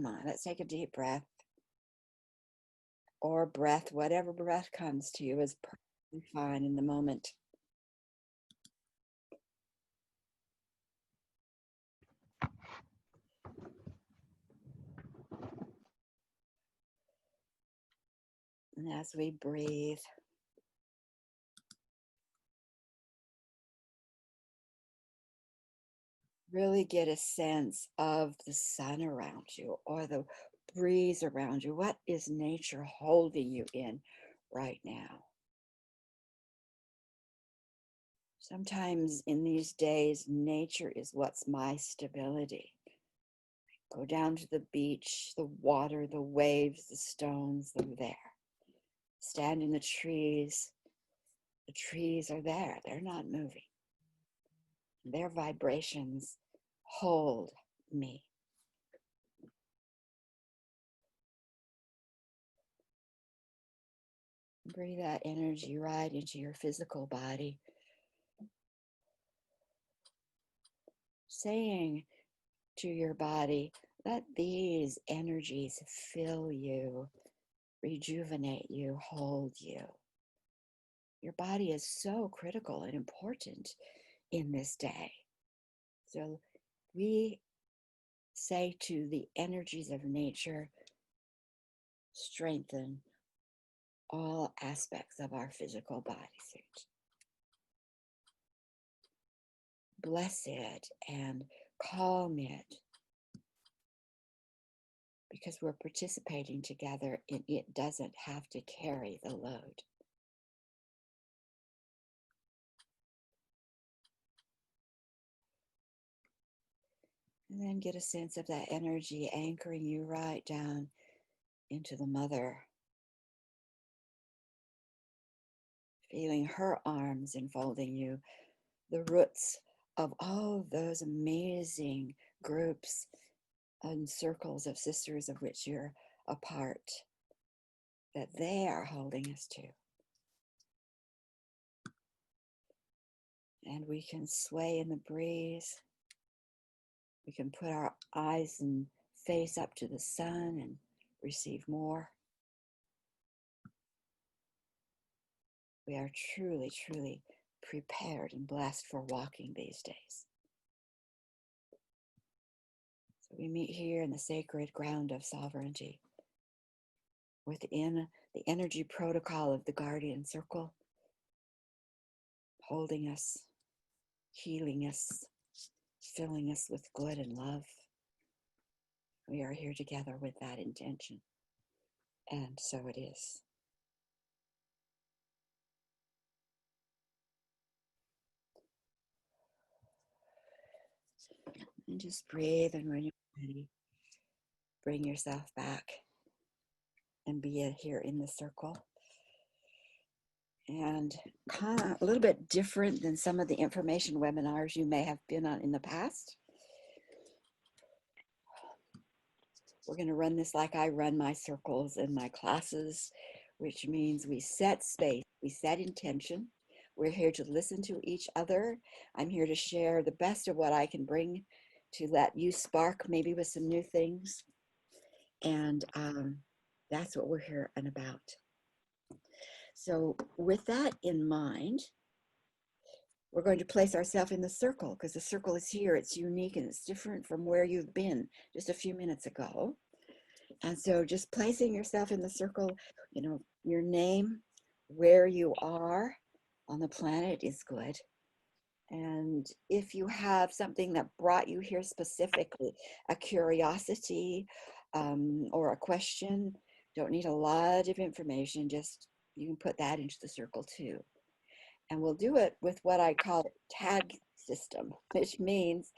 mind. Let's take a deep breath, or breath, whatever breath comes to you is perfectly fine in the moment. And as we breathe, really get a sense of the sun around you or the breeze around you. What is nature holding you in right now? Sometimes in these days, nature is what's my stability. Go down to the beach, the water, the waves, the stones, they're there. Stand in the trees are there, they're not moving. Their vibrations hold me. Breathe that energy right into your physical body. Saying to your body, let these energies fill you, rejuvenate you, hold you. Your body is so critical and important in this day. So we say to the energies of nature, strengthen all aspects of our physical bodysuit. Bless it and calm it, because we're participating together and it doesn't have to carry the load. And then get a sense of that energy anchoring you right down into the mother. Feeling her arms enfolding you, the roots of all those amazing groups and circles of sisters of which you're a part, that they are holding us to. And we can sway in the breeze. We can put our eyes and face up to the sun and receive more. We are truly, truly prepared and blessed for walking these days. So we meet here in the sacred ground of sovereignty, within the energy protocol of the guardian circle, holding us, healing us, filling us with good and love. We are here together with that intention, and so it is. And just breathe, and when you're ready, bring yourself back and be here in the circle. And kind of a little bit different than some of the information webinars you may have been on in the past. We're going to run this like I run my circles in my classes, which means we set space, we set intention. We're here to listen to each other. I'm here to share the best of what I can bring to let you spark maybe with some new things. And that's what we're here and about. So with that in mind, we're going to place ourselves in the circle, because the circle is here. It's unique and it's different from where you've been just a few minutes ago. And so just placing yourself in the circle, you know, your name, where you are on the planet is good. And if you have something that brought you here specifically, a curiosity or a question, don't need a lot of information, just you can put that into the circle too. And we'll do it with what I call tag system, which means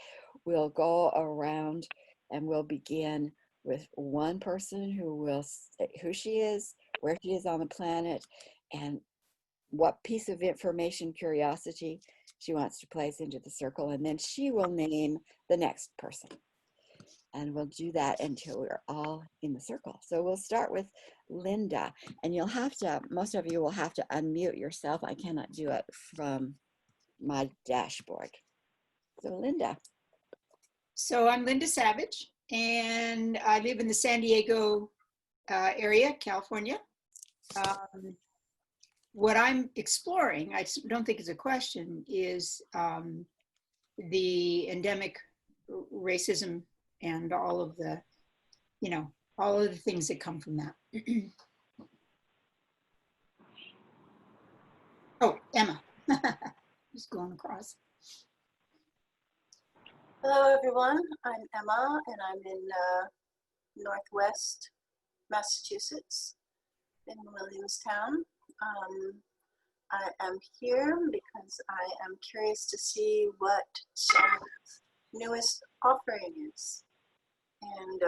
we'll go around and we'll begin with one person who will say who she is, where she is on the planet, and what piece of information, curiosity she wants to place into the circle. And then she will name the next person. And we'll do that until we're all in the circle. So we'll start with Linda, and you'll have to, most of you will have to unmute yourself. I cannot do it from my dashboard. So Linda. So I'm Linda Savage, and I live in the San Diego area, California. What I'm exploring, I don't think it's a question, is the endemic racism and all of the, all of the things that come from that. Oh, Emma, just going across. Hello, everyone. I'm Emma, and I'm in Northwest Massachusetts, in Williamstown. I am here because I am curious to see what Sharon's newest offering is. And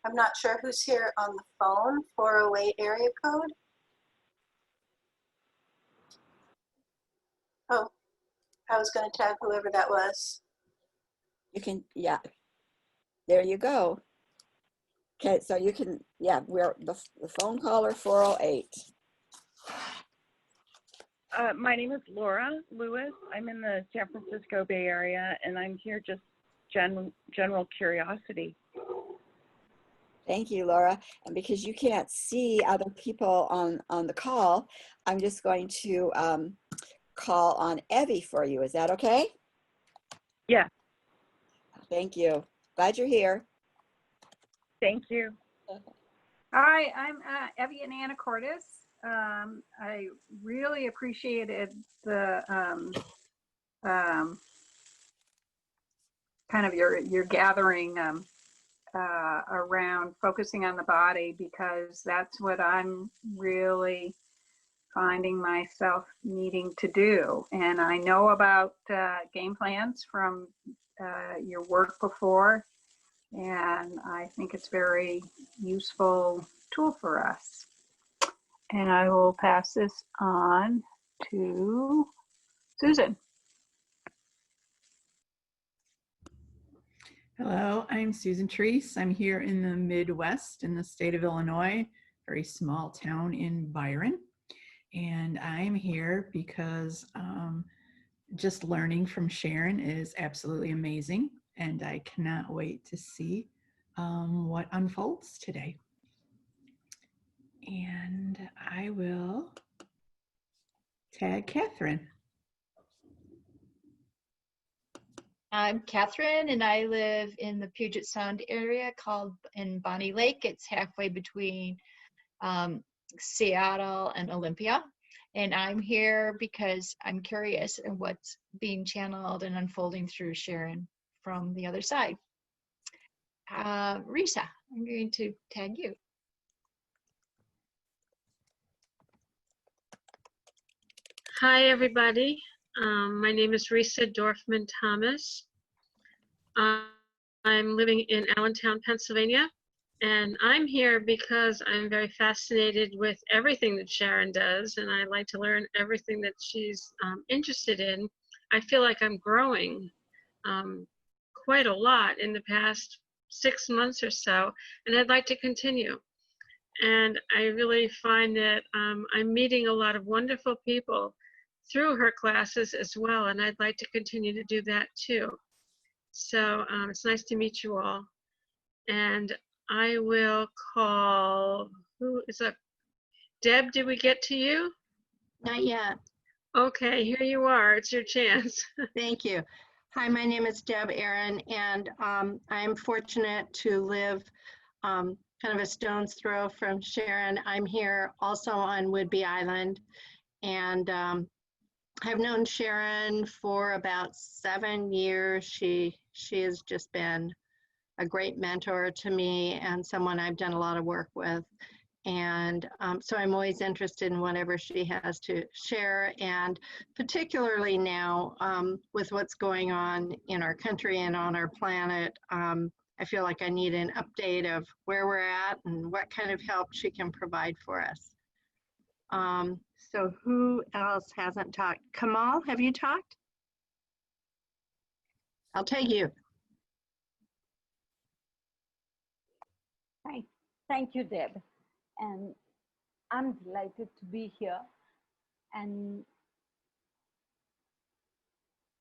I'm not sure who's here on the phone, 408 area code. Oh, I was going to tag whoever that was. You can, yeah, there you go. Okay, so you can, yeah, we're the phone caller 408. My name is Laura Lewis. I'm in the San Francisco Bay Area, and I'm here just general curiosity. Thank you, Laura. And because you can't see other people on the call, I'm just going to call on Evie for you. Is that okay? Yeah. Thank you. Glad you're here. Thank you. Hi, I'm Evie and Anna Cordes. I really appreciated the kind of your gathering around focusing on the body, because that's what I'm really finding myself needing to do. And I know about game plans from your work before, and I think it's very useful tool for us. And I will pass this on to Susan. Hello, I'm Susan Treese. I'm here in the Midwest in the state of Illinois, very small town in Byron. And I'm here because just learning from Sharon is absolutely amazing. And I cannot wait to see what unfolds today. And I will tag Catherine. I'm Catherine, and I live in the Puget Sound area in Bonnie Lake. It's halfway between Seattle and Olympia. And I'm here because I'm curious in what's being channeled and unfolding through Sharon from the other side. Risa, I'm going to tag you. Hi, everybody. My name is Risa Dorfman Thomas. I'm living in Allentown, Pennsylvania, and I'm here because I'm very fascinated with everything that Sharon does, and I like to learn everything that she's interested in. I feel like I'm growing quite a lot in the past 6 months or so, and I'd like to continue. And I really find that I'm meeting a lot of wonderful people through her classes as well, and I'd like to continue to do that too. So it's nice to meet you all. And I will call, who is up? Deb, did we get to you? Not yet. Okay, here you are. It's your chance. Thank you. Hi, my name is Deb Aaron, and I'm fortunate to live kind of a stone's throw from Sharon. I'm here also on Whidbey Island, and I've known Sharon for about 7 years. She has just been a great mentor to me and someone I've done a lot of work with. And so I'm always interested in whatever she has to share. And particularly now with what's going on in our country and on our planet, I feel like I need an update of where we're at and what kind of help she can provide for us. So who else hasn't talked? Kamal, have you talked? I'll take you. Hi, thank you, Deb. And I'm delighted to be here. And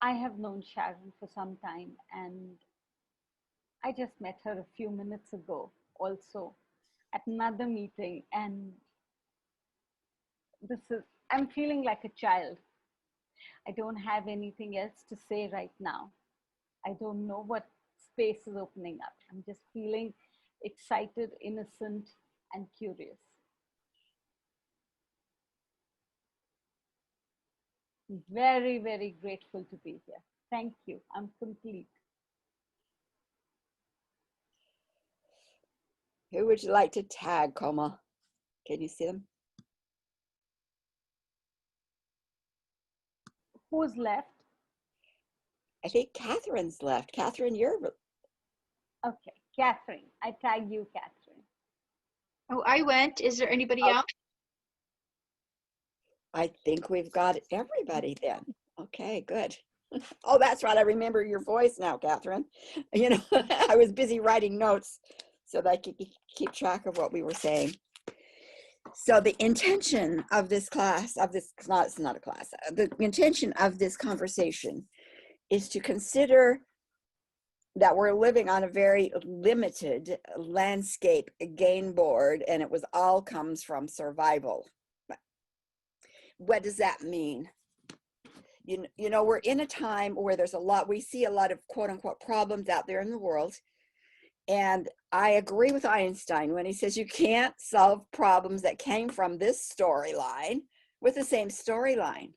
I have known Sharon for some time, and I just met her a few minutes ago, also at another meeting, and I'm feeling like a child. I don't have anything else to say right now. I don't know what space is opening up. I'm just feeling excited, innocent, and curious. Very, very grateful to be here. Thank you. I'm complete. Who would you like to tag, Koma? Can you see them? Who's left? I think Catherine's left. Catherine, you're... Okay, Catherine. I tag you, Catherine. Oh, I went. Is there anybody Oh. else? I think we've got everybody then. Okay, good. Oh, that's right. I remember your voice now, Catherine. You know, I was busy writing notes so that I could keep track of what we were saying. So the intention of this class, it's not a class, the intention of this conversation is to consider that we're living on a very limited landscape gain board, and it was all comes from survival. What does that mean? You know, we're in a time where we see a lot of quote unquote problems out there in the world. And I agree with Einstein when he says you can't solve problems that came from this storyline with the same storyline.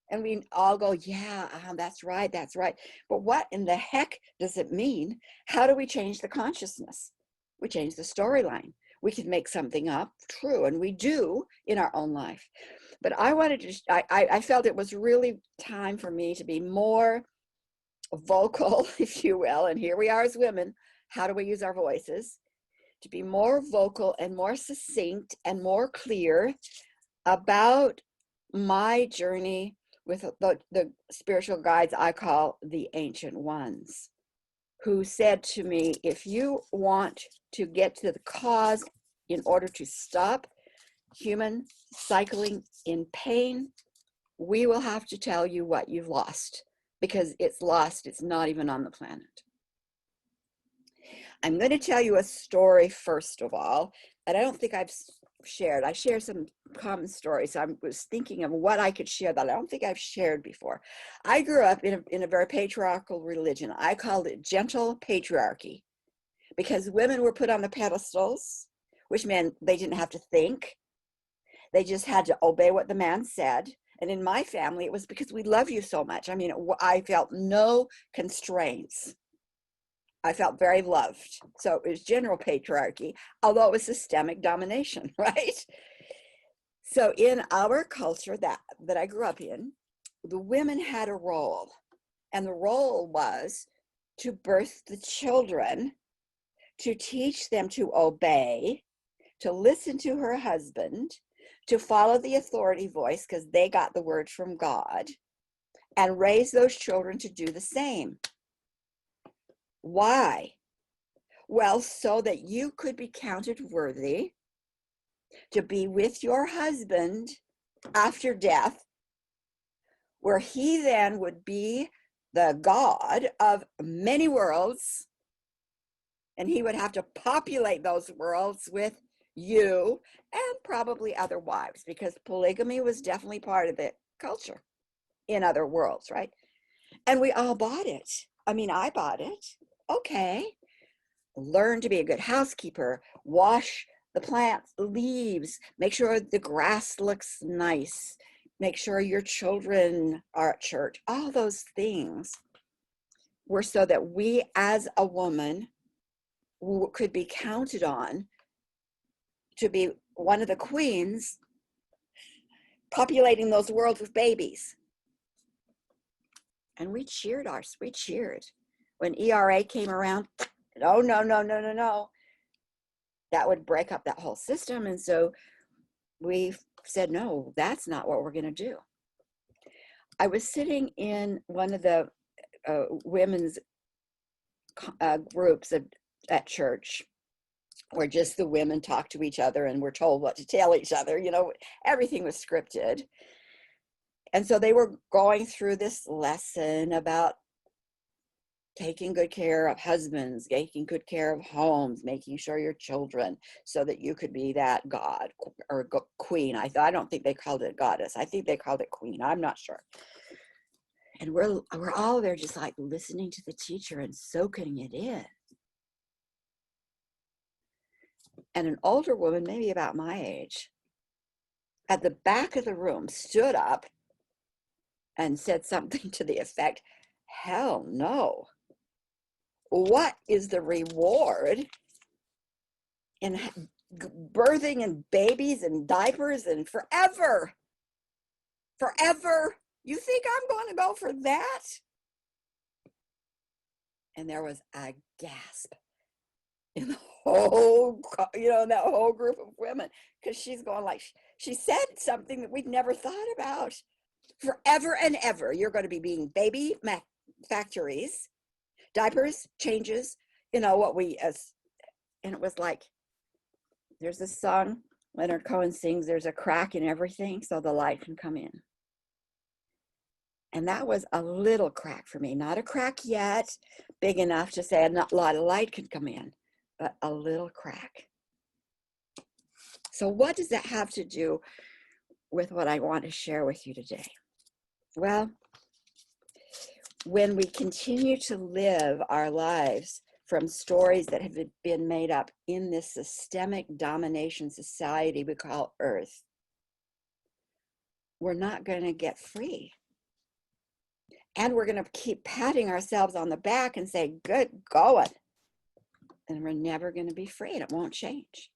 And we all go, yeah, that's right, that's right. But what in the heck does it mean? How do we change the consciousness? We change the storyline. We can make something up true, and we do in our own life. But I felt it was really time for me to be more vocal, if you will, and here we are as women. How do we use our voices? To be more vocal and more succinct and more clear about my journey with the spiritual guides I call the Ancient Ones, who said to me, if you want to get to the cause in order to stop human cycling in pain, we will have to tell you what you've lost, because it's lost. It's not even on the planet. I'm going to tell you a story first of all, and I don't think I've shared. I share some common stories. So I was thinking of what I could share that I don't think I've shared before. I grew up in a very patriarchal religion. I called it gentle patriarchy, because women were put on the pedestals, which meant they didn't have to think. They just had to obey what the man said. And in my family, it was because we love you so much. I mean, I felt no constraints. I felt very loved. So it was general patriarchy, although it was systemic domination, right? So in our culture that I grew up in, the women had a role, and the role was to birth the children, to teach them to obey, to listen to her husband, to follow the authority voice because they got the word from God, and raise those children to do the same. Why? Well, so that you could be counted worthy to be with your husband after death, where he then would be the God of many worlds, and he would have to populate those worlds with you and probably other wives, because polygamy was definitely part of the culture in other worlds, right? And we all bought it. I mean, I bought it. Okay. Learn to be a good housekeeper, wash the plants, the leaves, make sure the grass looks nice, make sure your children are at church. All those things were so that we as a woman could be counted on to be one of the queens populating those worlds with babies. And we cheered when ERA came around. No. That would break up that whole system. And so we said, no, that's not what we're going to do. I was sitting in one of the women's groups at church, where just the women talk to each other and we're told what to tell each other. You know, everything was scripted. And so they were going through this lesson about taking good care of husbands, taking good care of homes, making sure your children, so that you could be that god or queen. I don't think they called it goddess. I think they called it queen. I'm not sure. And we're all there just like listening to the teacher and soaking it in. And an older woman, maybe about my age, at the back of the room stood up and said something to the effect, hell no. What is the reward in birthing and babies and diapers and forever? Forever? You think I'm going to go for that? And there was a gasp in the whole, that whole group of women, because she's going like, she said something that we'd never thought about. Forever and ever, you're going to be being baby factories, diapers, changes, what we, and it was like, there's this song Leonard Cohen sings, there's a crack in everything so the light can come in. And that was a little crack for me, not a crack yet, big enough to say a lot of light could come in, but a little crack. So what does that have to do with what I want to share with you today? Well, when we continue to live our lives from stories that have been made up in this systemic domination society we call Earth, we're not going to get free. And we're going to keep patting ourselves on the back and say, good going. And we're never going to be free, and it won't change.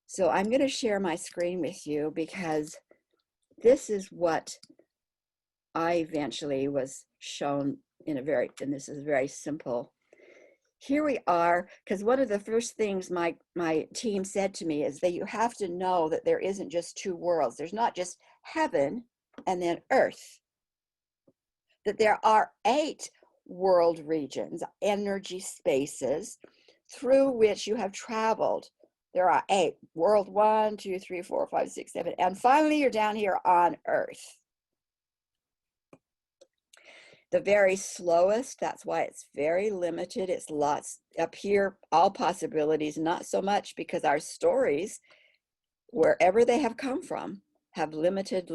So I'm going to share my screen with you because this is what I eventually was shown and this is very simple. Here we are, because one of the first things my team said to me is that you have to know that there isn't just two worlds. There's not just heaven and then earth. That there are 8 world regions, energy spaces, through which you have traveled. There are 8, world 1, 2, 3, 4, 5, 6, 7, and finally you're down here on earth. The very slowest, that's why it's very limited. It's lots up here, all possibilities, not so much, because our stories, wherever they have come from, have limited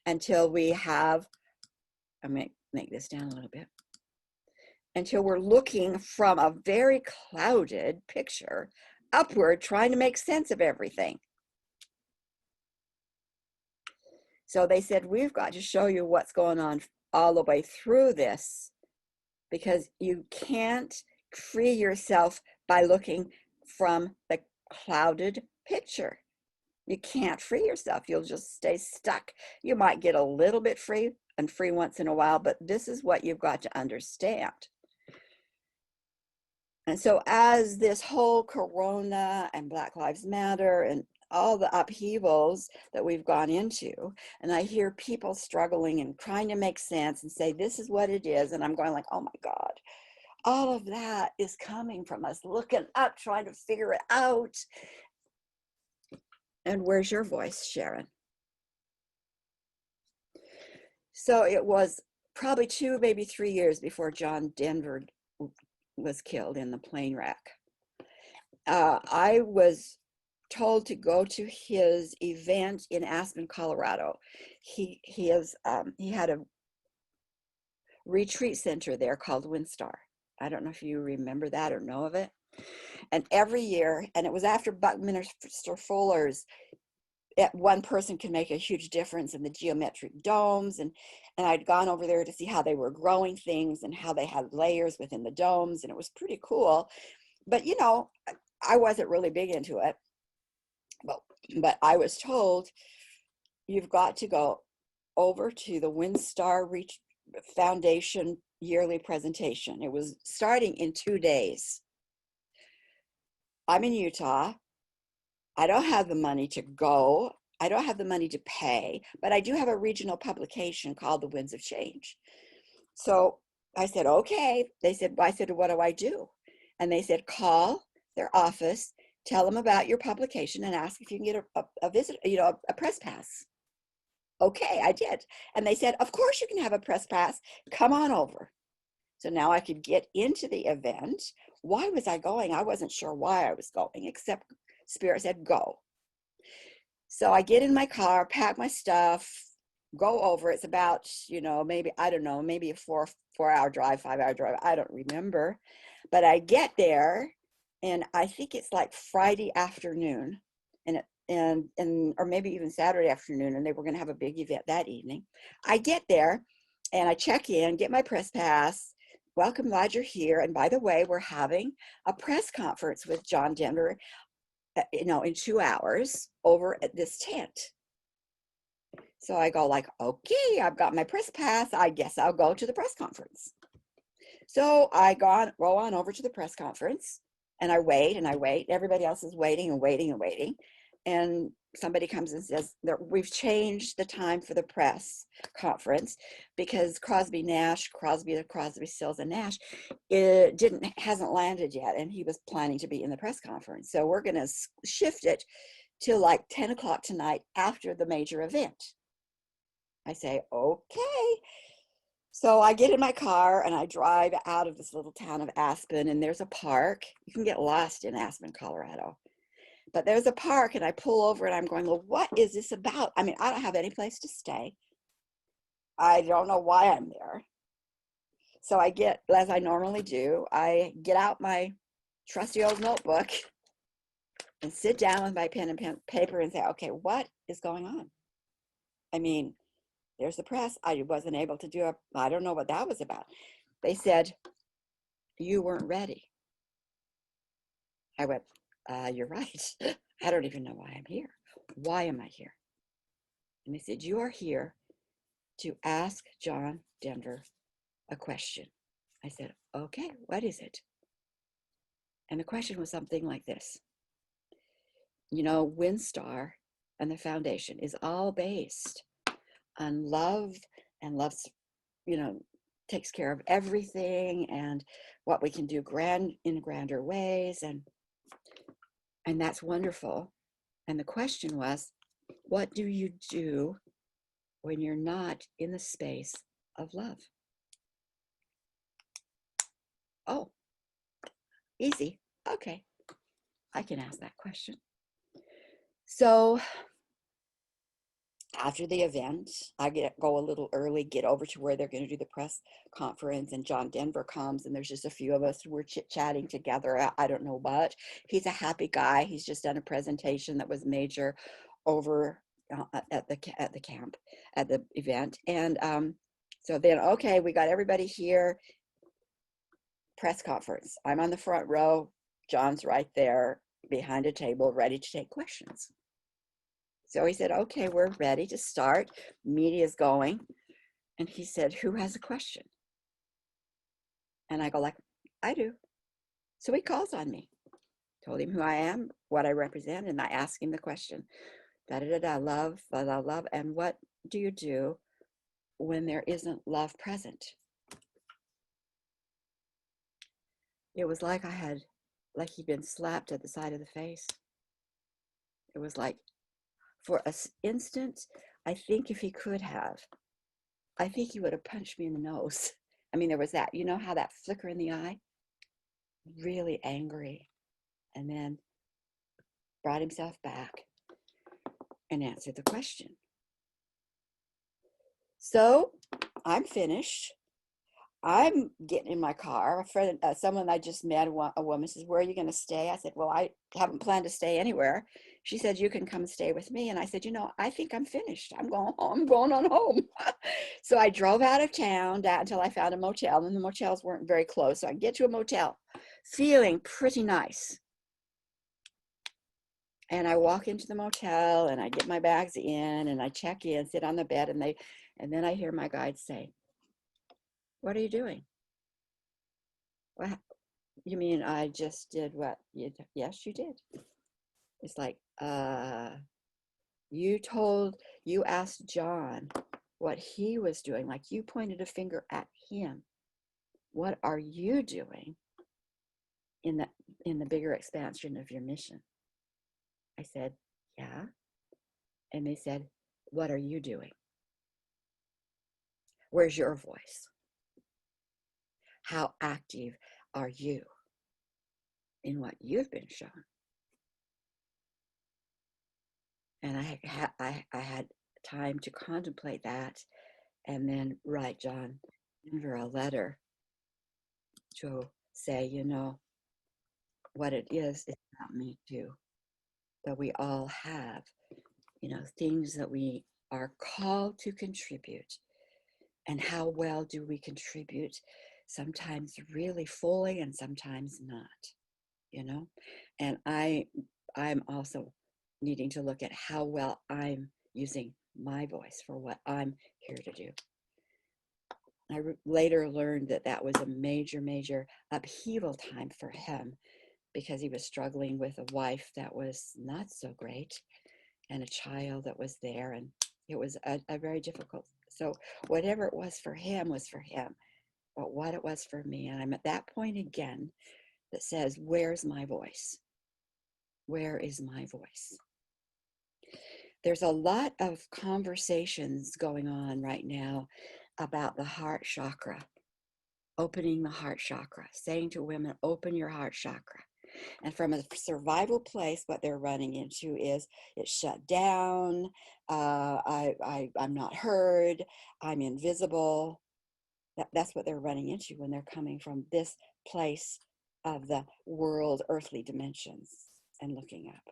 until we have, I make this down a little bit, until we're looking from a very clouded picture upward, trying to make sense of everything. So they said, we've got to show you what's going on all the way through this, because you can't free yourself by looking from the clouded picture. You can't free yourself. You'll just stay stuck. You might get a little bit free once in a while, but this is what you've got to understand. And so as this whole Corona and Black Lives Matter and all the upheavals that we've gone into, and I hear people struggling and trying to make sense and say, this is what it is. And I'm going like, oh my God, all of that is coming from us looking up, trying to figure it out. And where's your voice, Sharon? So it was probably 2, maybe 3 years before John Denver was killed in the plane wreck. I was told to go to his event in Aspen, Colorado. He had a retreat center there called Windstar. I don't know if you remember that or know of it. And every year, and it was after Buckminster Fuller's, one person can make a huge difference in the geometric domes, and I'd gone over there to see how they were growing things and how they had layers within the domes, and it was pretty cool. But I wasn't really big into it. But I was told, you've got to go over to the Windstar Foundation yearly presentation. It was starting in 2 days. I'm in Utah. I don't have the money to go. I don't have the money to pay, but I do have a regional publication called The Winds of Change. So I said, okay. I said, what do I do? And they said, call their office, tell them about your publication, and ask if you can get a visit, a press pass. okay, I did. And they said, of course you can have a press pass. Come on over. So now I could get into the event. Why was I going? I wasn't sure why I was going, except Spirit said, go. So I get in my car, pack my stuff, go over. It's about, maybe, I don't know, maybe a 4-hour drive, 5-hour drive. I don't remember. But I get there, and I think it's like Friday afternoon, or maybe even Saturday afternoon, and they were going to have a big event that evening. I get there, and I check in, get my press pass. Welcome, glad you're here. And by the way, we're having a press conference with John Denver, in 2 hours over at this tent. So I go like, okay, I've got my press pass. I guess I'll go to the press conference. So I go on over to the press conference, and I wait and I wait. Everybody else is waiting and waiting and waiting. And somebody comes and says that we've changed the time for the press conference because Crosby, Stills, and Nash hasn't landed yet, and he was planning to be in the press conference. So we're going to shift it to like 10 o'clock tonight after the major event. I say, okay. So I get in my car and I drive out of this little town of Aspen, and there's a park. You can get lost in Aspen, Colorado. But there's a park, and I pull over and I'm going, well, what is this about? I mean, I don't have any place to stay. I don't know why I'm there. So I get, as I normally do, I get out my trusty old notebook and sit down with my pen and paper and say, okay, what is going on? I mean, there's the press. I wasn't able to do it. I don't know what that was about. They said, you weren't ready. I went, you're right. I don't even know why I'm here. Why am I here? And they said, you are here to ask John Denver a question. I said, okay, what is it? And the question was something like this. WinStar and the foundation is all based on love, and love's, takes care of everything, and what we can do in grander ways. And that's wonderful. And the question was, what do you do when you're not in the space of love? Oh, easy. Okay, I can ask that question. So after the event, I go a little early, get over to where they're going to do the press conference, and John Denver comes, and there's just a few of us. We're chit-chatting together. I don't know what. He's a happy guy. He's just done a presentation that was major over at the camp, at the event. And so then, okay, we got everybody here. Press conference. I'm on the front row. John's right there behind a table, ready to take questions. So he said, okay, we're ready to start. Media's going. And he said, who has a question? And I go like, I do. So he calls on me. Told him who I am, what I represent, and I asked him the question. Love, and what do you do when there isn't love present? It was like he'd been slapped at the side of the face. It was like, for an instant, I think if he could have, I think he would have punched me in the nose. I mean, there was that, how that flicker in the eye? Really angry. And then brought himself back and answered the question. So I'm finished. I'm getting in my car. A friend, someone I just met, a woman says, where are you going to stay? I said, well, I haven't planned to stay anywhere. She said, you can come stay with me. And I said, I think I'm finished. I'm going home. I'm going on home. So I drove out of town until I found a motel, and the motels weren't very close. So I get to a motel feeling pretty nice. And I walk into the motel, and I get my bags in, and I check in, sit on the bed, and then I hear my guide say, what are you doing? What? You mean I just did what? Yes, you did. It's like, you asked John what he was doing, like you pointed a finger at him. What are you doing in the bigger expansion of your mission? I said, yeah. And they said, what are you doing? Where's your voice? How active are you in what you've been shown? And I had time to contemplate that and then write John Denver a letter to say, you know, what it is not me too. But we all have, you know, things that we are called to contribute. And how well do we contribute? Sometimes really fully and sometimes not, you know? And I'm also needing to look at how well I'm using my voice for what I'm here to do. I later learned that that was a major, major upheaval time for him because he was struggling with a wife that was not so great and a child that was there. And it was a very difficult. So whatever it was for him was for him, but what it was for me. And I'm at that point again that says, where's my voice? Where is my voice? There's a lot of conversations going on right now about the heart chakra, opening the heart chakra, saying to women, open your heart chakra. And from a survival place, what they're running into is it's shut down. I'm not heard. I'm invisible. That's what they're running into when they're coming from this place of the world, earthly dimensions and looking up.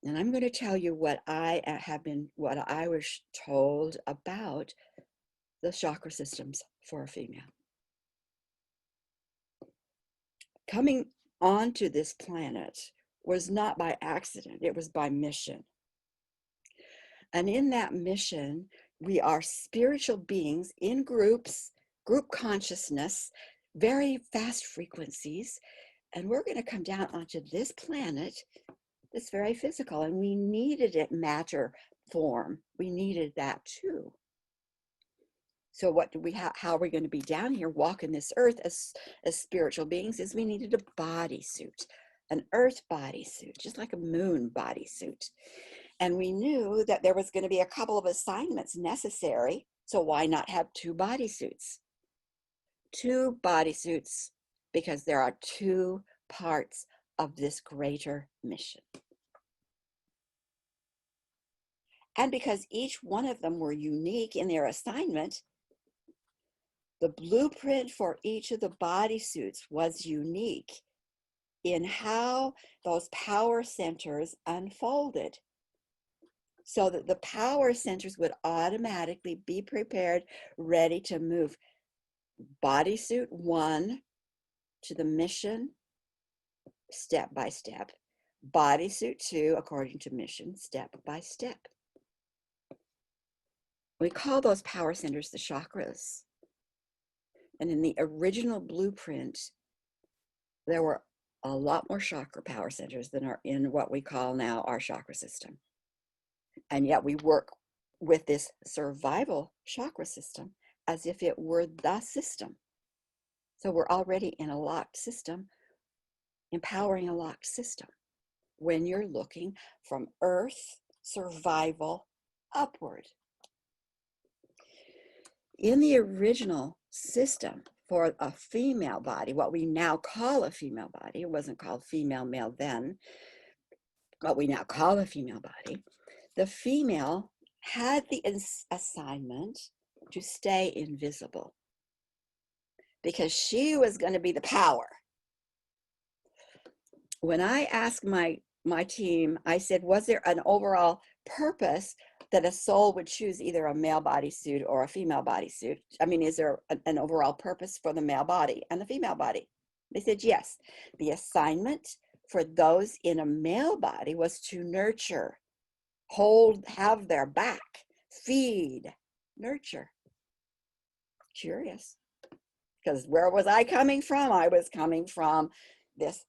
And I'm going to tell you what what I was told about the chakra systems for a female. Coming onto this planet was not by accident, it was by mission. And in that mission, we are spiritual beings in groups, group consciousness, very fast frequencies, and we're going to come down onto this planet that's very physical, and we needed it matter form. We needed that too. So what do we how are we going to be down here walking this earth as spiritual beings? Is we needed a bodysuit, an earth bodysuit, just like a moon bodysuit. And we knew that there was going to be a couple of assignments necessary. So why not have two bodysuits? Two bodysuits, because there are two parts of this greater mission. And because each one of them were unique in their assignment, the blueprint for each of the bodysuits was unique in how those power centers unfolded, so that the power centers would automatically be prepared, ready to move bodysuit 1 to the mission step by step, bodysuit 2 according to mission step by step. We call those power centers the chakras. And in the original blueprint, there were a lot more chakra power centers than are in what we call now our chakra system. And yet we work with this survival chakra system as if it were the system. So we're already in a locked system, empowering a locked system when you're looking from earth survival upward. In the original system for a female body, what we now call a female body, it wasn't called female male then, what we now call a female body, the female had the assignment to stay invisible because she was going to be the power. When I asked my team, I said, was there an overall purpose that a soul would choose either a male bodysuit or a female bodysuit? I mean, is there an overall purpose for the male body and the female body? They said, yes. The assignment for those in a male body was to nurture, have their back, feed, nurture. Curious. Because where was I coming from? I was coming from this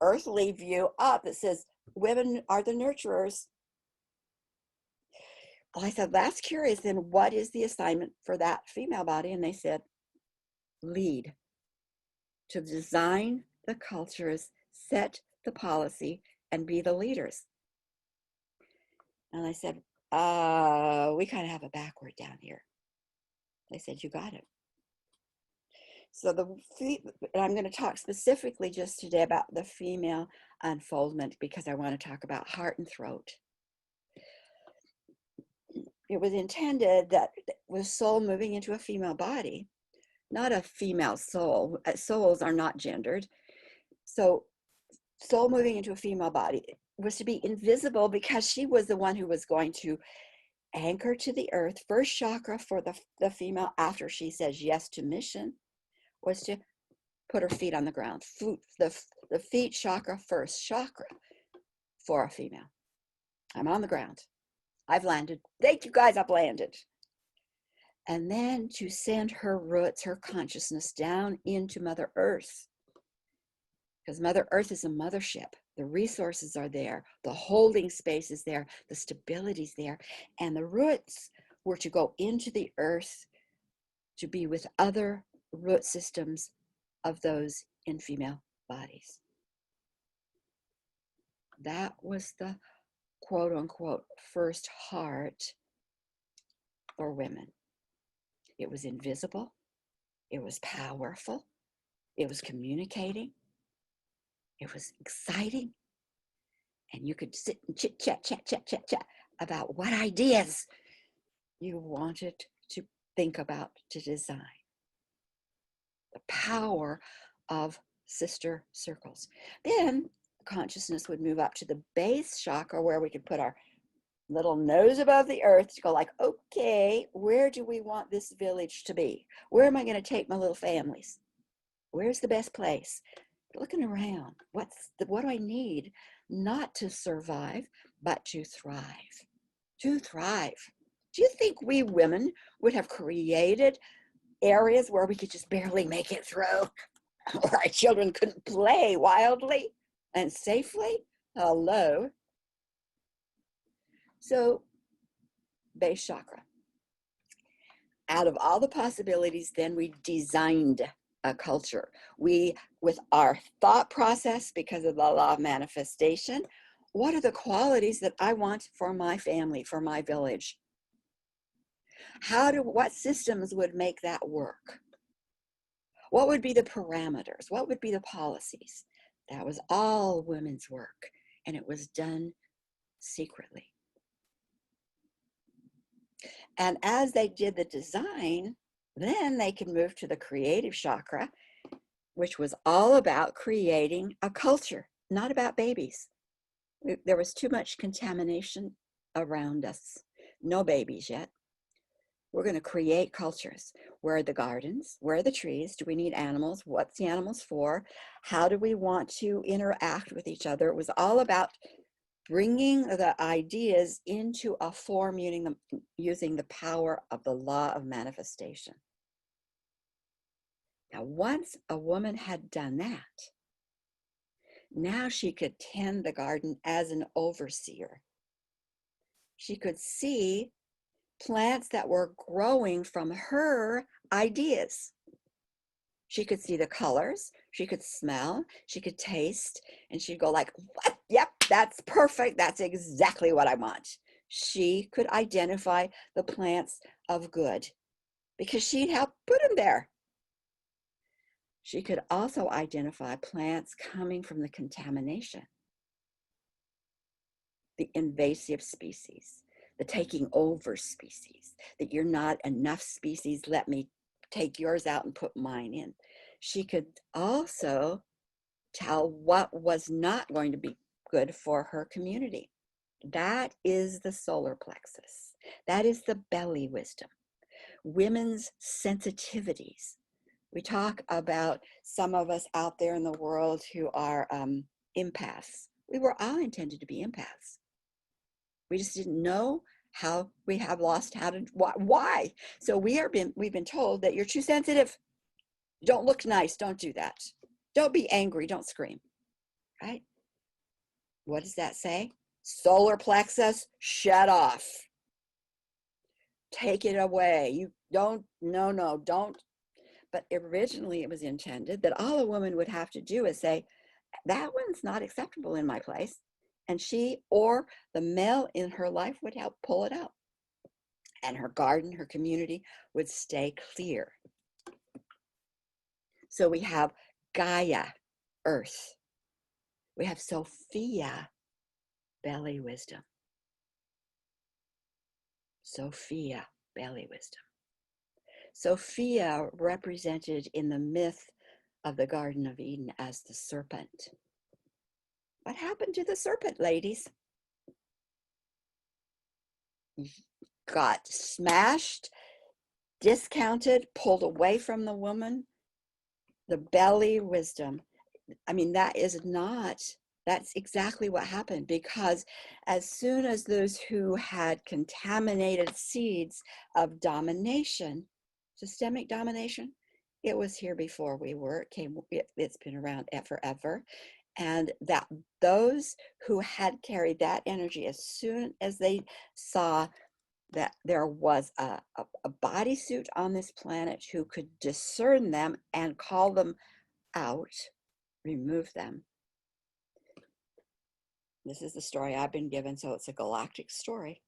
earthly view up that says women are the nurturers. Well, I said, that's curious. Then what is the assignment for that female body? And they said, lead, to design the cultures, set the policy, and be the leaders. And I said, we kind of have a backward down here. They said, you got it. So I'm going to talk specifically just today about the female unfoldment because I want to talk about heart and throat. It was intended that with soul moving into a female body, not a female soul. Souls are not gendered. So soul moving into a female body was to be invisible because she was the one who was going to anchor to the earth. First chakra for the female after she says yes to mission was to put her feet on the ground. The feet chakra, first chakra for a female. I'm on the ground. I've landed. Thank you guys, I've landed. And then to send her roots, her consciousness down into Mother Earth. Because Mother Earth is a mothership. The resources are there. The holding space is there. The stability is there. And the roots were to go into the earth to be with other root systems of those in female bodies. That was the quote unquote first heart for women. It was invisible. It was powerful. It was communicating. It was exciting. And you could sit and chit chat about what ideas you wanted to think about to design. The power of sister circles. Then consciousness would move up to the base chakra where we could put our little nose above the earth to go like, okay, where do we want this village to be? Where am I going to take my little families? Where's the best place? Looking around, what do I need? Not to survive, but to thrive. To thrive. Do you think we women would have created areas where we could just barely make it through? Where our children couldn't play wildly and safely? Hello. So, base chakra. Out of all the possibilities, then we designed a culture. We, with our thought process, because of the law of manifestation, what are the qualities that I want for my family, for my village? What systems would make that work? What would be the parameters? What would be the policies? That was all women's work, and it was done secretly. And as they did the design, then they could move to the creative chakra, which was all about creating a culture, not about babies. There was too much contamination around us. No babies yet. We're going to create cultures. Where are the gardens? Where are the trees? Do we need animals? What's the animals for? How do we want to interact with each other? It was all about bringing the ideas into a form using the power of the law of manifestation. Now, once a woman had done that, now she could tend the garden as an overseer. She could see plants that were growing from her ideas. She could see the colors, she could smell, she could taste, and she'd go like, what? Yep, that's perfect. That's exactly what I want. She could identify the plants of good because she'd helped put them there. She could also identify plants coming from the contamination, the invasive species, the taking over species, that you're not enough species, let me take yours out and put mine in. She could also tell what was not going to be good for her community. That is the solar plexus. That is the belly wisdom. Women's sensitivities. We talk about some of us out there in the world who are empaths. We were all intended to be empaths. We just didn't know how. We have lost how to, why. So we've been told that you're too sensitive. Don't look nice, don't do that. Don't be angry, don't scream, right? What does that say? Solar plexus, shut off. Take it away. You don't, no, don't. But originally it was intended that all a woman would have to do is say, that one's not acceptable in my place. And she or the male in her life would help pull it out. And her garden, her community would stay clear. So we have Gaia, earth. We have Sophia, belly wisdom. Sophia, belly wisdom. Sophia represented in the myth of the Garden of Eden as the serpent. What happened to the serpent, ladies? Got smashed, discounted, pulled away from the woman. The belly wisdom. I mean, that's exactly what happened, because as soon as those who had contaminated seeds of domination, systemic domination, it was here before we were, it's been around forever. And that those who had carried that energy, as soon as they saw that there was a bodysuit on this planet who could discern them and call them out, remove them. This is the story I've been given, so it's a galactic story.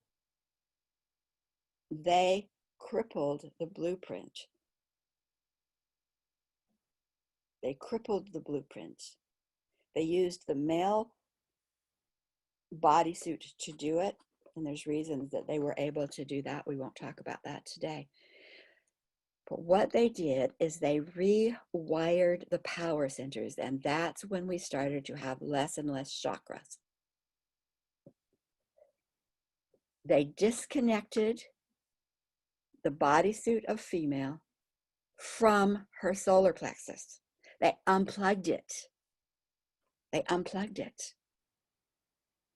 They crippled the blueprint. They crippled the blueprint. They used the male bodysuit to do it, and there's reasons that they were able to do that. We won't talk about that today. But what they did is they rewired the power centers, and that's when we started to have less and less chakras. They disconnected the bodysuit of female from her solar plexus. They unplugged it. They unplugged it.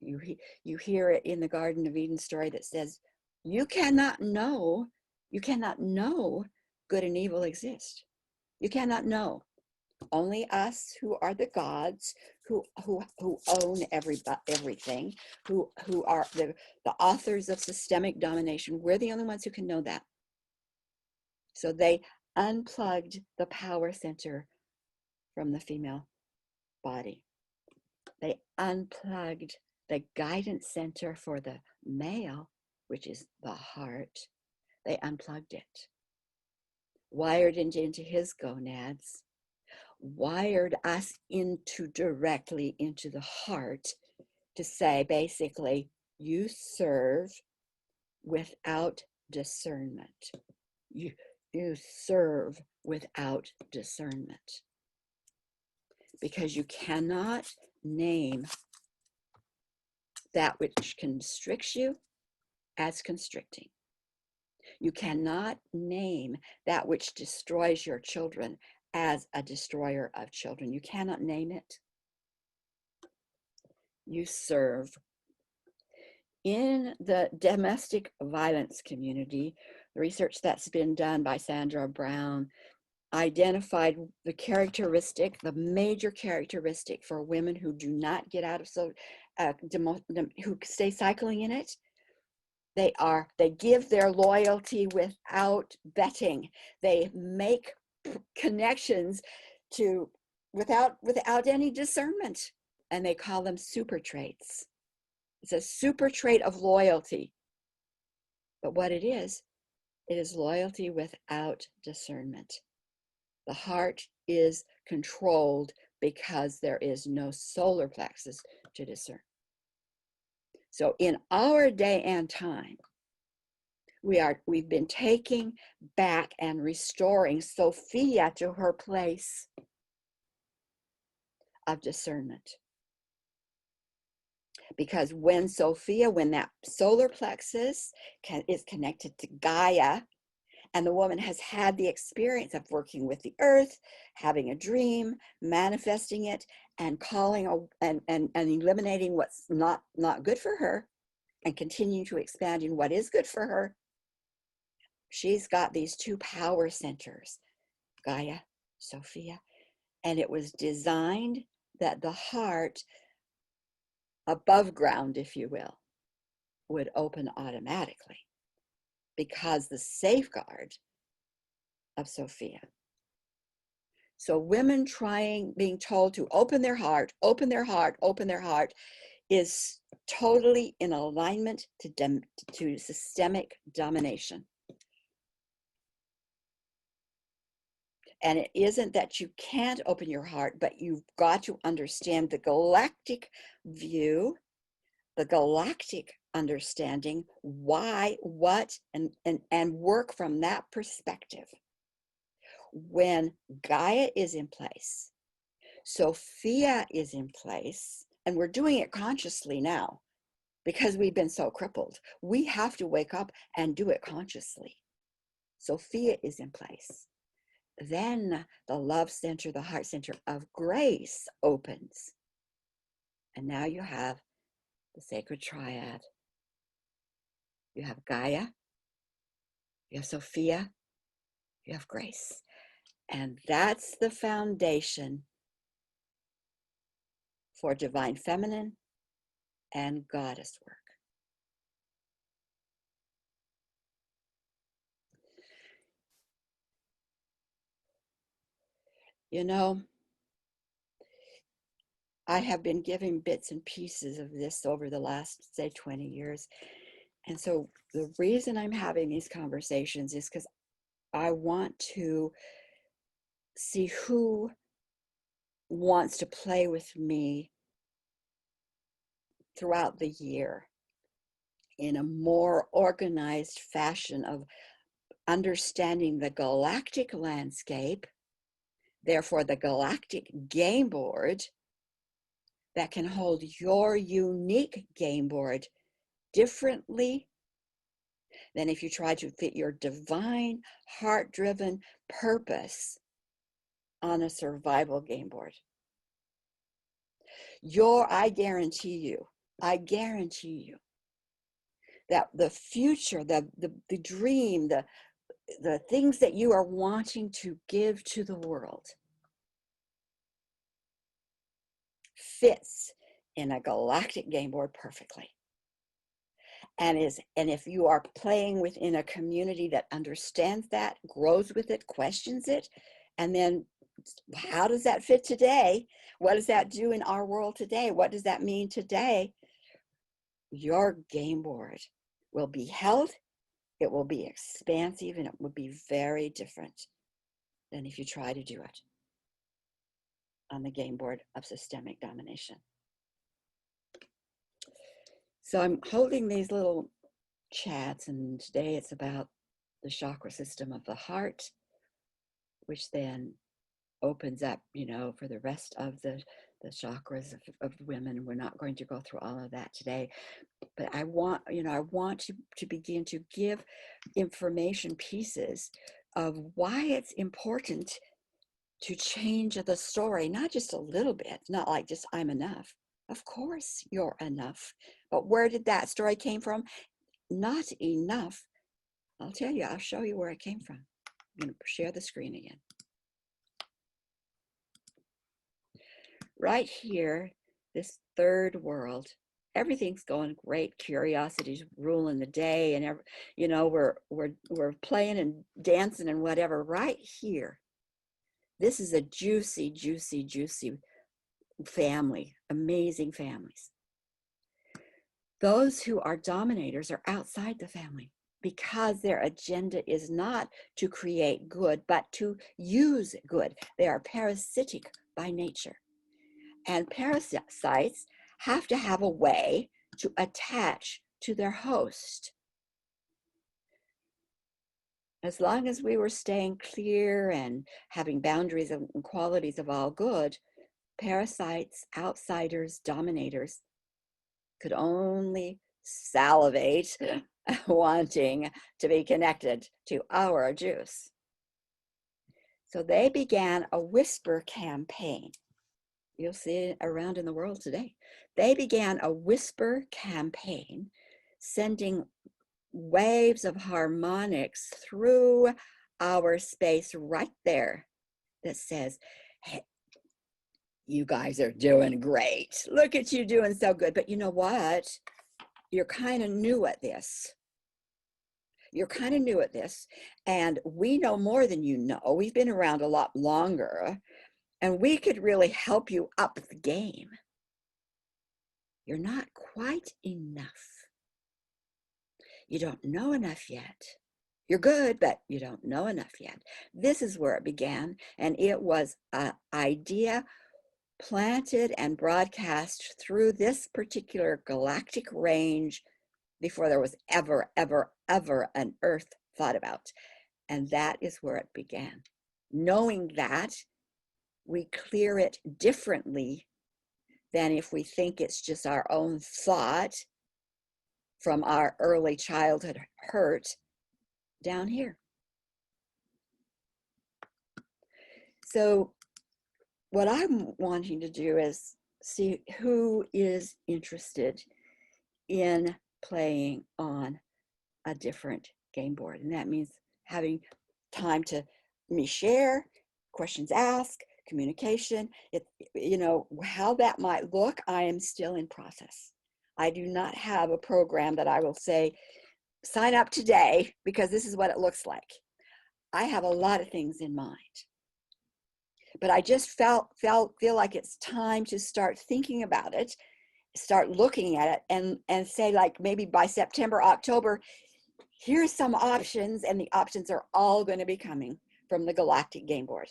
You hear it in the Garden of Eden story that says, you cannot know good and evil exist. You cannot know. Only us who are the gods, who own everything, who are the authors of systemic domination, we're the only ones who can know that. So they unplugged the power center from the female body. They unplugged the guidance center for the male, which is the heart. They unplugged it, wired into his gonads, wired us directly into the heart to say, basically, you serve without discernment. You serve without discernment, because you cannot name that which constricts you as constricting. You cannot name that which destroys your children as a destroyer of children. You cannot name it. You serve. In the domestic violence community, the research that's been done by Sandra Brown identified the major characteristic for women who do not get out of who stay cycling in it. They give their loyalty without vetting. They make connections without any discernment, and they call them super traits. It's a super trait of loyalty. But what it is loyalty without discernment. The heart is controlled because there is no solar plexus to discern. So in our day and time, we've been taking back and restoring Sophia to her place of discernment. Because when that solar plexus is connected to Gaia, and the woman has had the experience of working with the earth, having a dream, manifesting it, and calling and eliminating what's not good for her, and continuing to expand in what is good for her, she's got these two power centers, Gaia, Sophia, and it was designed that the heart, above ground, if you will, would open automatically, because the safeguard of Sophia. So women being told to open their heart, is totally in alignment to systemic domination. And it isn't that you can't open your heart, but you've got to understand the galactic view, the galactic understanding, why, what, and work from that perspective. When Gaia is in place, Sophia is in place, and we're doing it consciously now because we've been so crippled. We have to wake up and do it consciously. Sophia is in place. Then the love center, the heart center of grace opens. And now you have the sacred triad. You have Gaia, you have Sophia, you have grace. And that's the foundation for divine feminine and goddess work. You know, I have been giving bits and pieces of this over the last, say, 20 years. And so the reason I'm having these conversations is because I want to see who wants to play with me throughout the year in a more organized fashion of understanding the galactic landscape, therefore the galactic game board that can hold your unique game board differently than if you try to fit your divine, heart-driven purpose on a survival game board. I guarantee you that the future, the dream, the things that you are wanting to give to the world fits in a galactic game board perfectly. And if you are playing within a community that understands that, grows with it, questions it, and then how does that fit today? What does that do in our world today? What does that mean today? Your game board will be held, it will be expansive, and it will be very different than if you try to do it on the game board of systemic domination. So I'm holding these little chats, and today it's about the chakra system of the heart, which then opens up, for the rest of the chakras of women. We're not going to go through all of that today, but I want to begin to give information pieces of why it's important to change the story, not just a little bit, not like just I'm enough. Of course you're enough, but where did that story came from? Not enough. I'll tell you, I'll show you where it came from. I'm going to share the screen again. Right here, this third world, everything's going great. Curiosity's ruling the day, and we're playing and dancing and whatever. Right here, this is a juicy, juicy, juicy family, amazing families. Those who are dominators are outside the family because their agenda is not to create good, but to use good. They are parasitic by nature. And parasites have to have a way to attach to their host. As long as we were staying clear and having boundaries and qualities of all good, parasites, outsiders, dominators could only salivate wanting to be connected to our juice. So they began a whisper campaign. You'll see it around in the world today. They began a whisper campaign, sending waves of harmonics through our space right there that says, hey, you guys are doing great. Look at you doing so good. But you know what? You're kind of new at this. You're kind of new at this. And we know more than you know. We've been around a lot longer. And we could really help you up the game. You're not quite enough. You don't know enough yet. You're good, but you don't know enough yet. This is where it began, and it was an idea planted and broadcast through this particular galactic range before there was ever an Earth thought about. And that is where it began. Knowing that, we clear it differently than if we think it's just our own thought from our early childhood hurt down here. So what I'm wanting to do is see who is interested in playing on a different game board. And that means having time to me share, questions asked, communication. You know, how that might look, I am still in process. I do not have a program that I will say, sign up today because this is what it looks like. I have a lot of things in mind. But I just feel like it's time to start thinking about it, start looking at it, and say, like, maybe by September, October, here's some options, and the options are all going to be coming from the Galactic game board.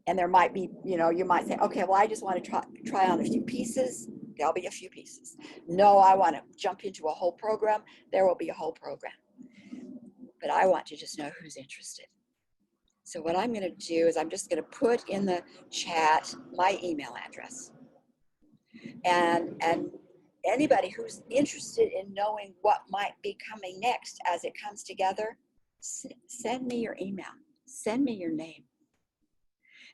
And there might be, you know, you might say, okay, well, I just want to try on a few pieces. There'll be a few pieces. No, I want to jump into a whole program. There will be a whole program. But I want to just know who's interested. So what I'm going to do is I'm just going to put in the chat my email address. And anybody who's interested in knowing what might be coming next as it comes together, send me your email. Send me your name.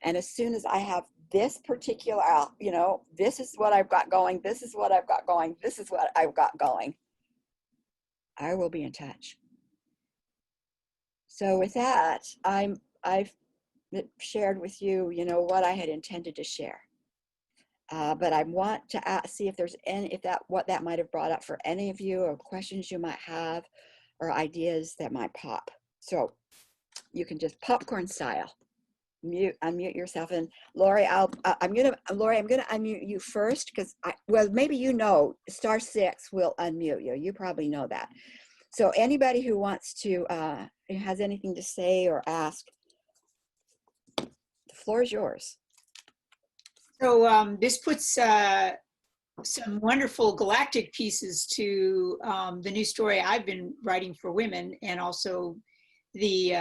And as soon as I have this particular, you know, this is what I've got going, this is what I've got going, this is what I've got going, I will be in touch. So with that, I've shared with you, you know, what I had intended to share. But I want to see if there's any, what that might have brought up for any of you, or questions you might have, or ideas that might pop. So you can just popcorn style unmute yourself. And Lori, I'm gonna unmute you first because well, maybe you know, *6 will unmute you. You probably know that. So anybody who wants to has anything to say or ask, the floor is yours. So this puts some wonderful galactic pieces to the new story I've been writing for women, and also the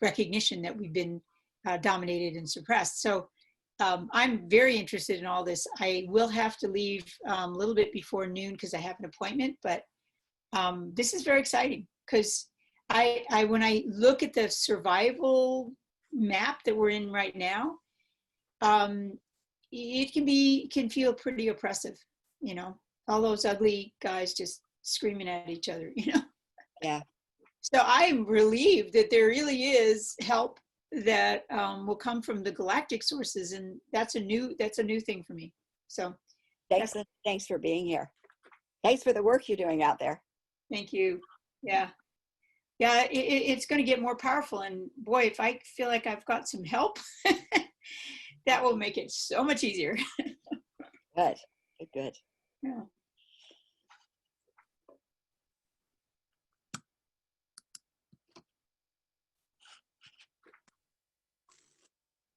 recognition that we've been dominated and suppressed. So I'm very interested in all this. I will have to leave a little bit before noon because I have an appointment, but this is very exciting because when I look at the survival map that we're in right now, it can feel pretty oppressive, you know, all those ugly guys just screaming at each other, you know. Yeah. So I'm relieved that there really is help that will come from the galactic sources, and that's a new thing for me. So thanks for being here. Thanks for the work you're doing out there. Thank you. Yeah, it's going to get more powerful, and boy, if I feel like I've got some help, that will make it so much easier. Good. Yeah.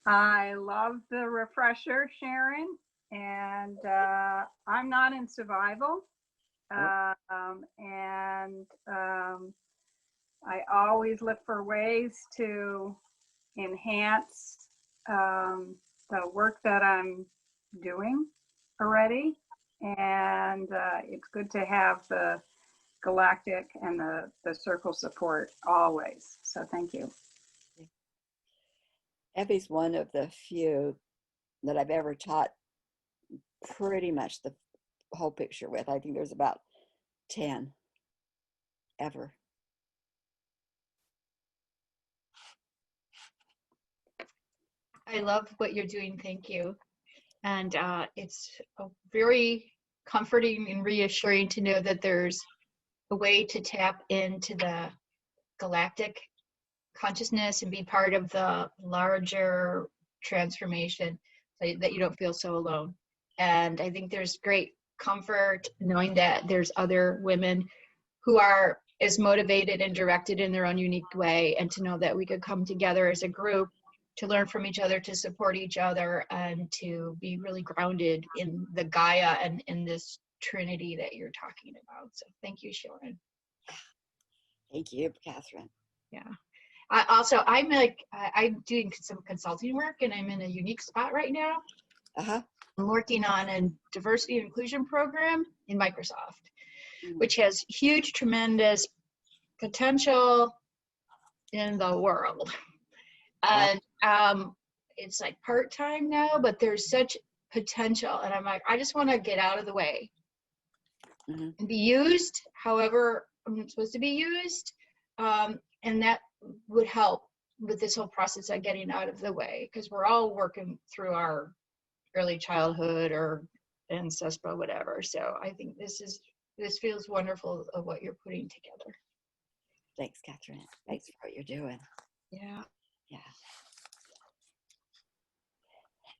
I love the refresher, Sharon, and I'm not in survival. I always look for ways to enhance the work that I'm doing already. And it's good to have the Galactic and the circle support always. So thank you. Effie's one of the few that I've ever taught pretty much the whole picture with. I think there's about 10 ever. I love what you're doing. Thank you. And it's very comforting and reassuring to know that there's a way to tap into the galactic consciousness and be part of the larger transformation, so that you don't feel so alone. And I think there's great comfort knowing that there's other women who are as motivated and directed in their own unique way, and to know that we could come together as a group to learn from each other, to support each other, and to be really grounded in the Gaia and in this Trinity that you're talking about. So thank you, Sharon. Thank you, Catherine. Yeah. I'm doing some consulting work, and I'm in a unique spot right now. Uh-huh. I'm working on a diversity and inclusion program in Microsoft, which has huge, tremendous potential in the world. And it's like part-time now, but there's such potential. And I'm like, I just want to get out of the way and be used however I'm supposed to be used. And that would help with this whole process of getting out of the way, because we're all working through our early childhood or ancestral, whatever. So I think this feels wonderful of what you're putting together. Thanks, Catherine. Thanks for what you're doing. Yeah. Yeah.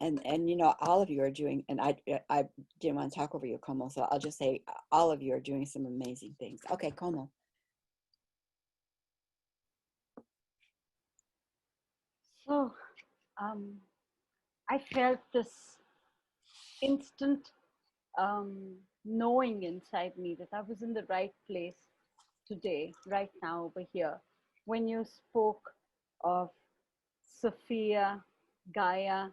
And you know, all of you are doing, and I didn't want to talk over you, Como, so I'll just say all of you are doing some amazing things. Okay, Como. So I felt this instant knowing inside me that I was in the right place today, right now, over here, when you spoke of Sophia, Gaia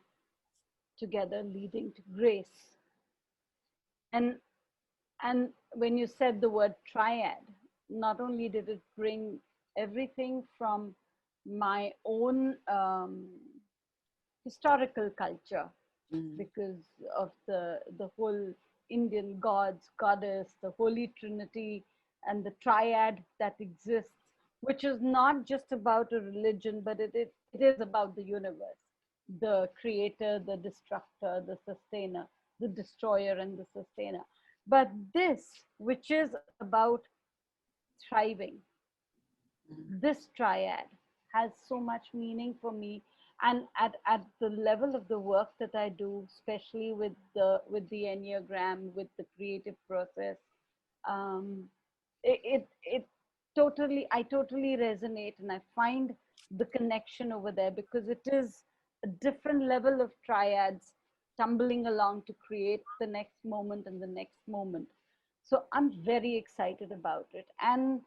together leading to grace. And when you said the word triad, not only did it bring everything from my own historical culture, because of the whole Indian gods, goddess, the Holy Trinity, and the triad that exists, which is not just about a religion, but it is about the universe, the creator, the destructor, the sustainer, the destroyer, and the sustainer. But this, which is about thriving, this triad has so much meaning for me. And at the level of the work that I do, especially with the Enneagram, with the creative process, I totally resonate, and I find the connection over there, because it is a different level of triads tumbling along to create the next moment and the next moment. So I'm very excited about it. And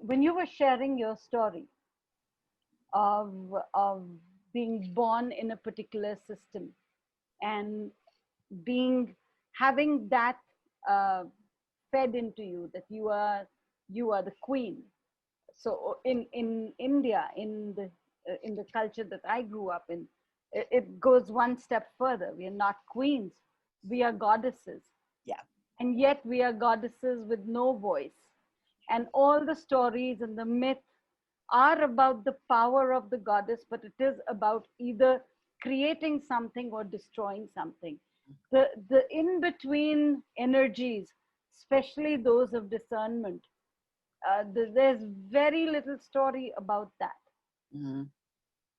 when you were sharing your story of being born in a particular system and having that fed into you, that you are the queen. So in India, in the culture that I grew up in, it goes one step further. We are not queens, we are goddesses. Yeah. And yet we are goddesses with no voice. And all the stories and the myth are about the power of the goddess, but it is about either creating something or destroying something. The in-between energies, especially those of discernment, there's very little story about that.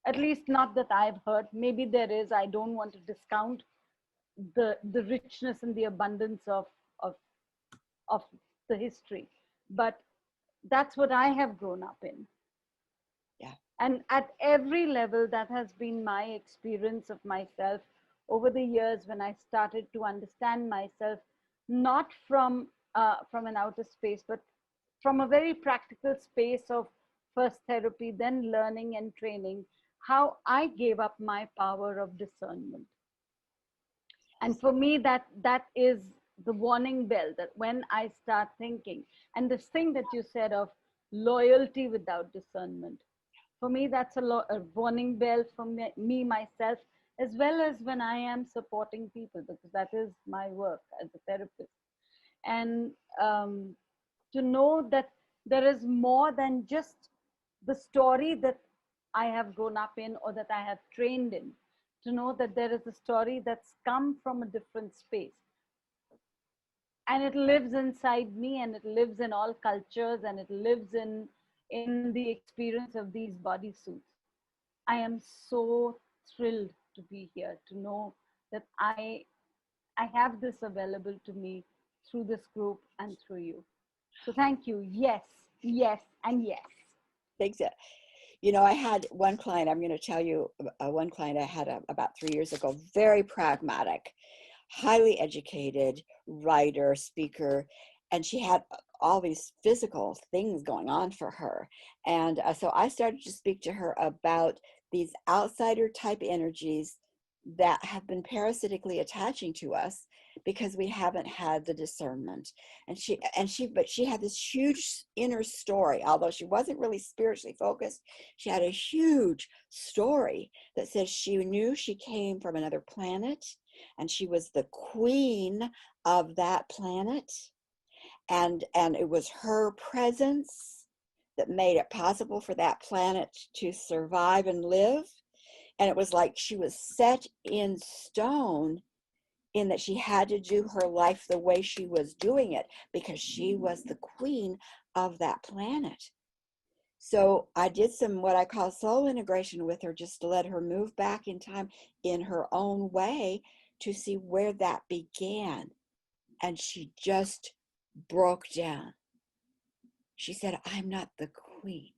At least not that I've heard. Maybe there is. I don't want to discount the richness and the abundance of the history, but that's what I have grown up in. Yeah. And at every level, that has been my experience of myself over the years, when I started to understand myself, not from an outer space, but from a very practical space of first therapy, then learning and training, how I gave up my power of discernment. And for me, that is the warning bell, that when I start thinking, and this thing that you said of loyalty without discernment, for me, that's a warning bell for me, myself, as well as when I am supporting people, because that is my work as a therapist. And to know that there is more than just the story that I have grown up in or that I have trained in, to know that there is a story that's come from a different space. And it lives inside me, and it lives in all cultures, and it lives in the experience of these bodysuits. I am so thrilled to be here, to know that I I have this available to me through this group and through you. So thank you. Yes, yes, and yes. Thanks. You know, I had one client, I'm going to tell you, one client I had about 3 years ago, very pragmatic, highly educated writer, speaker, and she had all these physical things going on for her. And so I started to speak to her about these outsider type energies that have been parasitically attaching to us because we haven't had the discernment. But she had this huge inner story. Although she wasn't really spiritually focused, she had a huge story that says she knew she came from another planet and she was the queen of that planet, and it was her presence that made it possible for that planet to survive and live. And it was like she was set in stone in that she had to do her life the way she was doing it because she was the queen of that planet. So I did some what I call soul integration with her, just to let her move back in time in her own way to see where that began. And she just broke down. She said, I'm not the queen.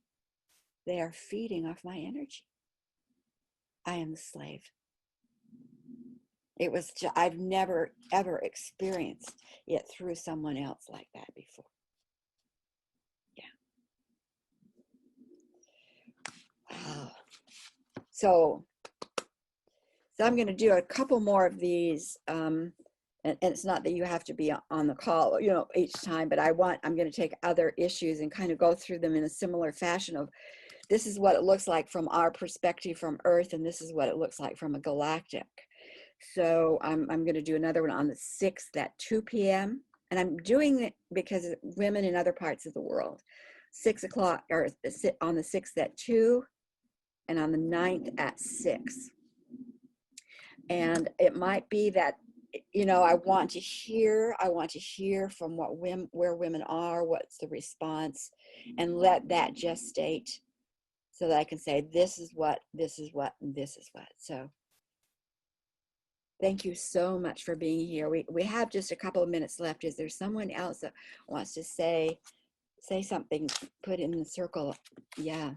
They are feeding off my energy. I am the slave. It was, I've never, ever experienced it through someone else like that before. Yeah. Wow. So I'm going to do a couple more of these. And it's not that you have to be on the call, you know, each time, but I'm going to take other issues and kind of go through them in a similar fashion of, this is what it looks like from our perspective from Earth, and this is what it looks like from a galactic. So I'm going to do another one on the 6th at 2 p.m. And I'm doing it because women in other parts of the world, 6 o'clock, or on the 6th at 2, and on the 9th at 6. And it might be that, you know, I want to hear from where women are, what's the response, and let that gestate so that I can say, this is what, this is what, and this is what. So thank you so much for being here. We have just a couple of minutes left. Is there someone else that wants to say something? Put in the circle. Yeah.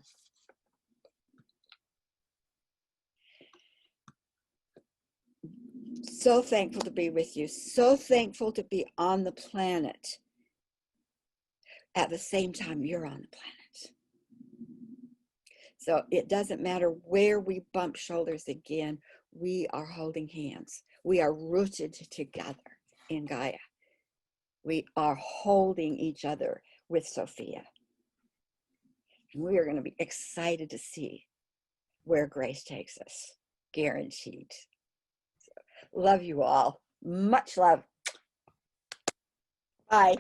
So thankful to be with you. So thankful to be on the planet at the same time you're on the planet. So it doesn't matter where we bump shoulders again. We are holding hands. We are rooted together in Gaia. We are holding each other with Sophia. And we are going to be excited to see where grace takes us. Guaranteed. So, love you all. Much love. Bye.